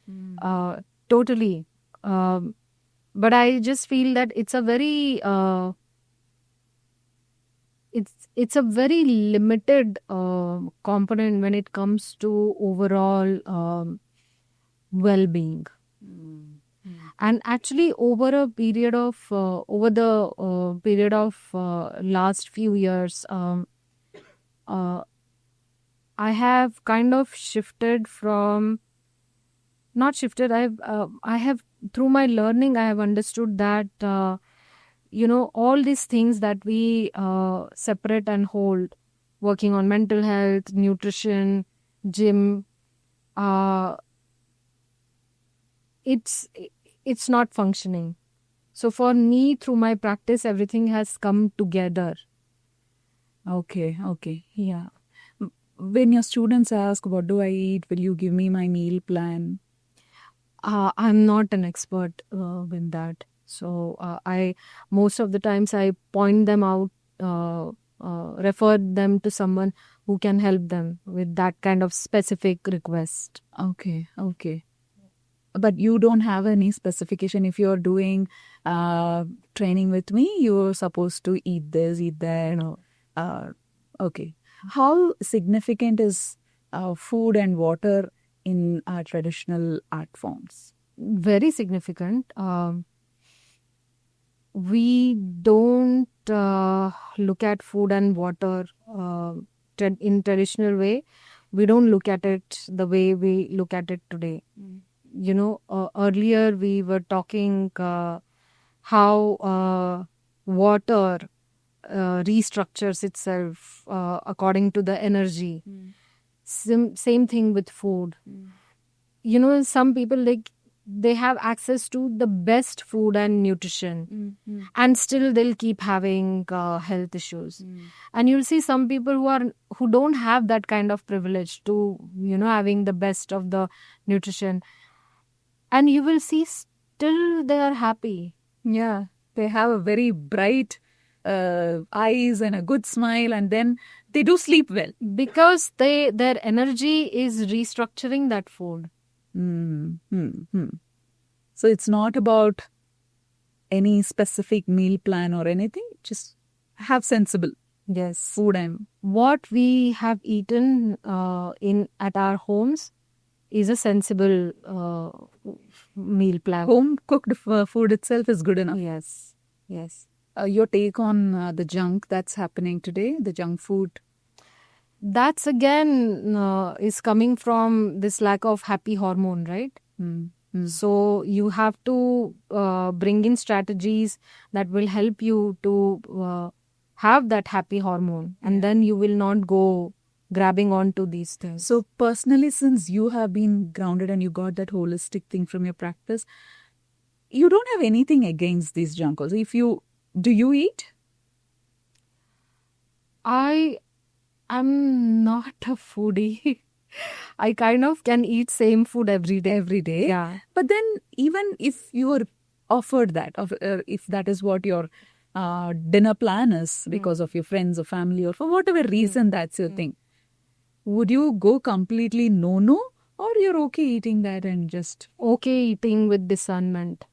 Totally. But I just feel that it's a very it's a very limited component when it comes to overall well-being. And actually, over the period of last few years, I have kind of shifted from. Not shifted. I have through my learning, I have understood that all these things that we separate and hold, working on mental health, nutrition, gym, it's not functioning. So for me, through my practice, everything has come together. Okay. Yeah. When your students ask, what do I eat? Will you give me my meal plan? I'm not an expert with that. So I most of the times I point them out, refer them to someone who can help them with that kind of specific request. Okay. But you don't have any specification. If you're doing training with me, you're supposed to eat this, eat that. Okay. How significant is food and water in our traditional art forms? Very significant. We don't look at food and water in traditional way. We don't look at it the way we look at it today. Earlier we were talking how water restructures itself according to the energy. Same thing with food. some people, like, they have access to the best food and nutrition, and still they'll keep having health issues. And you'll see some people who don't have that kind of privilege to having the best of the nutrition, and you will see still they are happy. Yeah, they have a very bright eyes and a good smile, and then they do sleep well. Because their energy is restructuring that food. So it's not about any specific meal plan or anything. Just have sensible food. And what we have eaten at our homes is a sensible meal plan. Home cooked food itself is good enough. Yes. Your take on the junk that's happening today, the junk food? That's again is coming from this lack of happy hormone, right? So you have to bring in strategies that will help you to have that happy hormone, and then you will not go grabbing onto these things. So personally, since you have been grounded and you got that holistic thing from your practice, you don't have anything against these junk also. Do you eat? I'm not a foodie. I kind of can eat same food every day. Yeah. But then even if you are offered that, if that is what your dinner plan is because of your friends or family or for whatever reason that's your thing, would you go completely no, or you're okay eating that and just... Okay eating with discernment.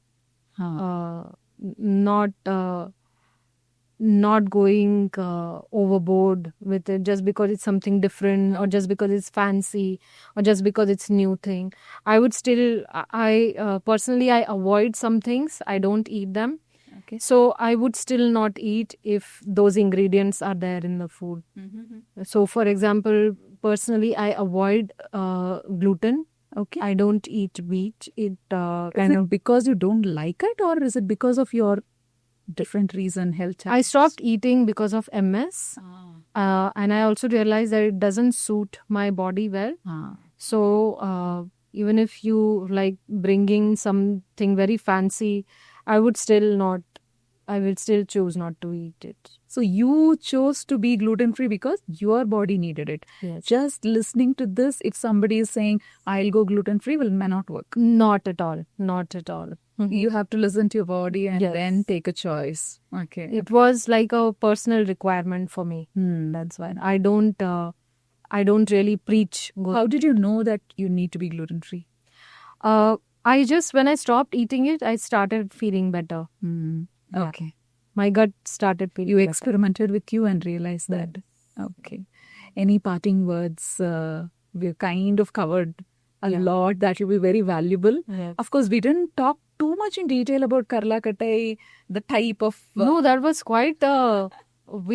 Not going overboard with it just because it's something different, or just because it's fancy, or just because it's new thing. I would still, personally, I avoid some things. I don't eat them. Okay. So I would still not eat if those ingredients are there in the food. So for example, personally, I avoid gluten. Okay. I don't eat wheat. Is it because you don't like it, or is it because of your different reason, health challenges? I stopped eating because of MS. And I also realized that it doesn't suit my body well. So even if you like bringing something very fancy, I will still choose not to eat it. So you chose to be gluten-free because your body needed it. Yes. Just listening to this, if somebody is saying, I'll go gluten-free, may not work. Not at all. Not at all. You have to listen to your body and then take a choice. Okay. It was like a personal requirement for me. That's why I don't really preach. How did you know that you need to be gluten-free? When I stopped eating it, I started feeling better. Okay. My gut started feeling better. You experimented with you and realized that. Okay. Any parting words? We've kind of covered a lot that will be very valuable. Yes. Of course, we didn't talk too much in detail about Karla Kattai, the type of... No, that was quite... that was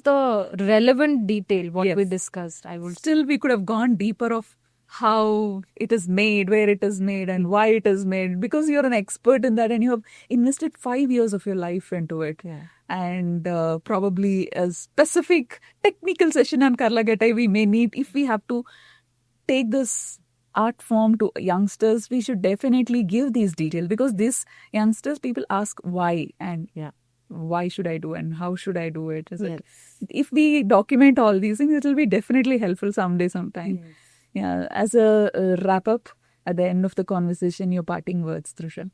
the relevant detail what we discussed. We could have gone deeper of how it is made, where it is made, and why it is made, because you're an expert in that and you have invested 5 years of your life into it. Yeah. And probably a specific technical session on Karla Kattai we may need. If we have to take this art form to youngsters, we should definitely give these details, because these youngsters, people ask why, and why should I do and how should I do it? If we document all these things, it will be definitely helpful sometime. Yes. Yeah. As a wrap up at the end of the conversation, your parting words, Trusha.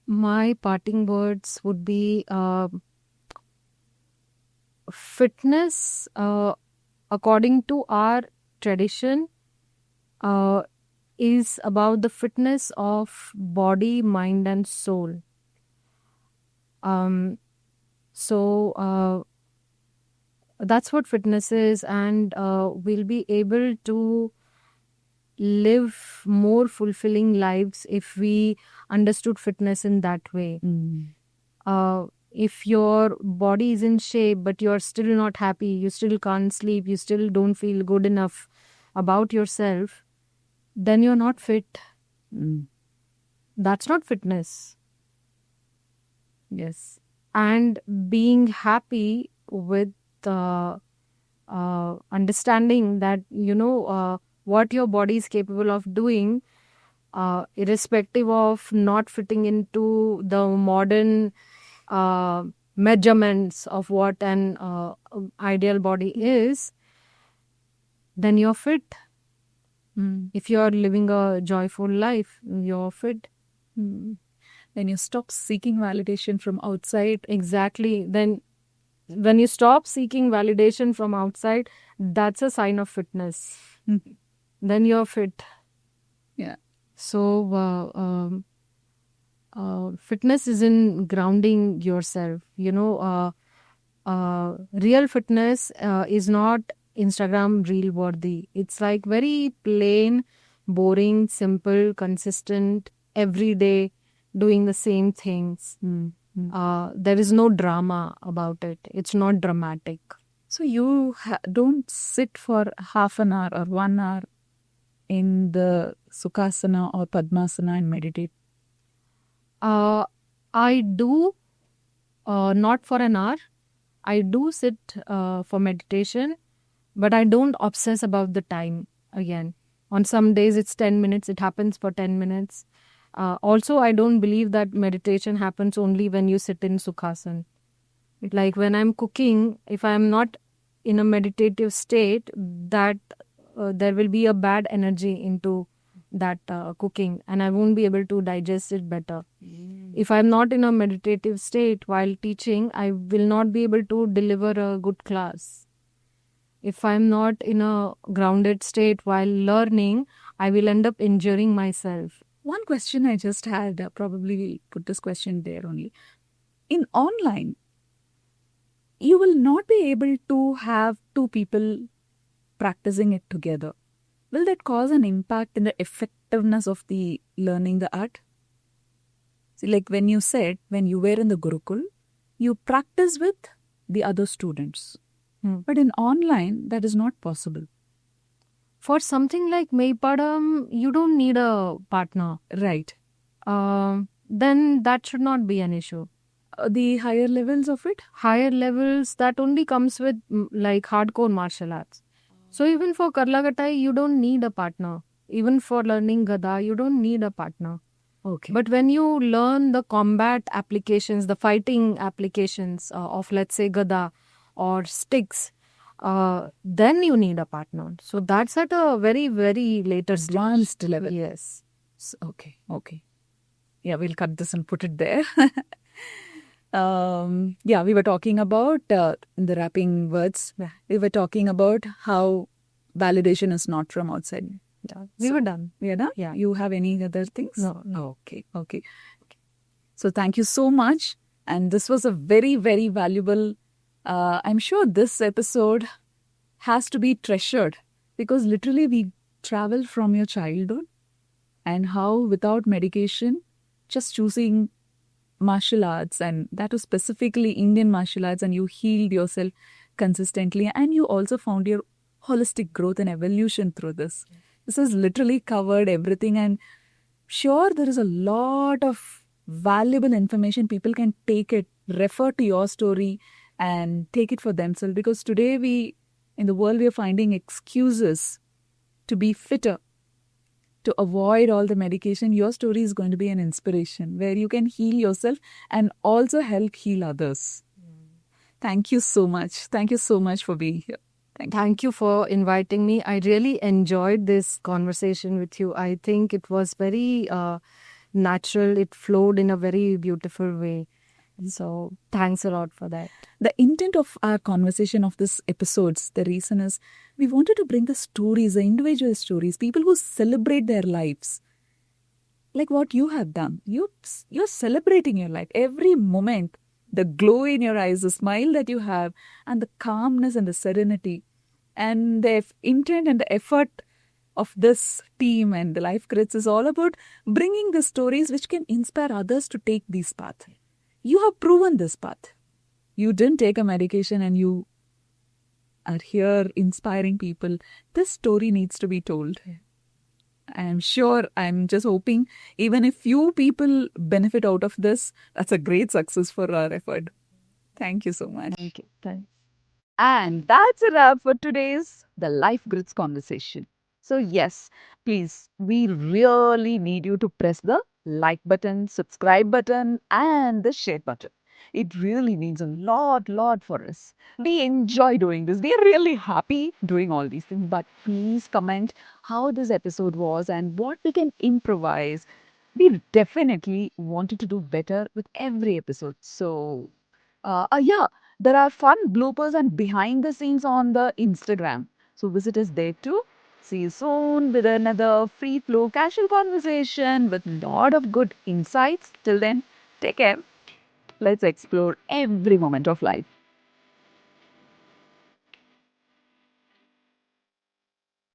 My parting words would be fitness, according to our tradition, is about the fitness of body, mind, and soul. So that's what fitness is, and we'll be able to live more fulfilling lives if we understood fitness in that way. If your body is in shape but you're still not happy, you still can't sleep, you still don't feel good enough about yourself, then you're not fit. That's not fitness. Yes. And being happy with understanding that, what your body is capable of doing, irrespective of not fitting into the modern measurements of what an ideal body is, then you're fit. If you're living a joyful life, you're fit. Then you stop seeking validation from outside. Exactly. Then when you stop seeking validation from outside, that's a sign of fitness. Then you're fit. Yeah. So fitness is in grounding yourself. Real fitness is not Instagram reel worthy. It's like very plain, boring, simple, consistent, every day doing the same things. There is no drama about it. It's not dramatic. So you don't sit for half an hour or 1 hour in the Sukhasana or Padmasana and meditate? I do, not for an hour. I do sit for meditation, but I don't obsess about the time again. On some days it's 10 minutes, it happens for 10 minutes. Also, I don't believe that meditation happens only when you sit in Sukhasana. Like when I'm cooking, if I'm not in a meditative state, that there will be a bad energy into that cooking and I won't be able to digest it better. If I'm not in a meditative state while teaching, I will not be able to deliver a good class. If I'm not in a grounded state while learning, I will end up injuring myself. One question I just had, probably we'll put this question there only. In online, you will not be able to have two people practicing it together. Will that cause an impact in the effectiveness of the learning the art? See, like when you said, when you were in the Gurukul, you practice with the other students. But in online, that is not possible. For something like Meipadam, you don't need a partner. Right. Then that should not be an issue. The higher levels of it? Higher levels, that only comes with like hardcore martial arts. So even for Karlagatai, you don't need a partner. Even for learning Gada, you don't need a partner. Okay. But when you learn the combat applications, the fighting applications of, let's say, Gada or sticks, then you need a partner. So that's at a very, very later stage. Advanced level. Yes. Okay. Yeah, we'll cut this and put it there. Yeah, we were talking about, in the wrapping words, we were talking about how validation is not from outside. Yeah, we were done. We are done? Yeah. You have any other things? No. Okay. So thank you so much. And this was a very, very valuable, I'm sure this episode has to be treasured because literally we travel from your childhood and how without medication, just choosing martial arts, and that was specifically Indian martial arts, and you healed yourself consistently and you also found your holistic growth and evolution through this. This has literally covered everything, and sure there is a lot of valuable information. People can take it, refer to your story and take it for themselves, because today in the world we are finding excuses to be fitter, to avoid all the medication. Your story is going to be an inspiration where you can heal yourself and also help heal others. Thank you so much. Thank you so much for being here. Thank you for inviting me. I really enjoyed this conversation with you. I think it was very natural. It flowed in a very beautiful way. So thanks a lot for that. The intent of our conversation of this episodes, the reason is we wanted to bring the stories, the individual stories, people who celebrate their lives. Like what you have done. You're celebrating your life. Every moment, the glow in your eyes, the smile that you have, and the calmness and the serenity. And the intent and the effort of this team and the Life Crits is all about bringing the stories which can inspire others to take this path. You have proven this path. You didn't take a medication and you are here inspiring people. This story needs to be told. I'm sure, I'm just hoping, even if few people benefit out of this, that's a great success for our effort. Thank you so much. Thank you. Thanks. And that's a wrap for today's The Life Grids conversation. So, yes, please, we really need you to press the like button, subscribe button, and the share button. It really means a lot for us. We enjoy doing this. We are really happy doing all these things. But please comment how this episode was and what we can improvise. We definitely wanted to do better with every episode. So, yeah, there are fun bloopers and behind the scenes on the Instagram. So visit us there too. See you soon with another free flow casual conversation with lot of good insights. Till then, take care. Let's explore every moment of life.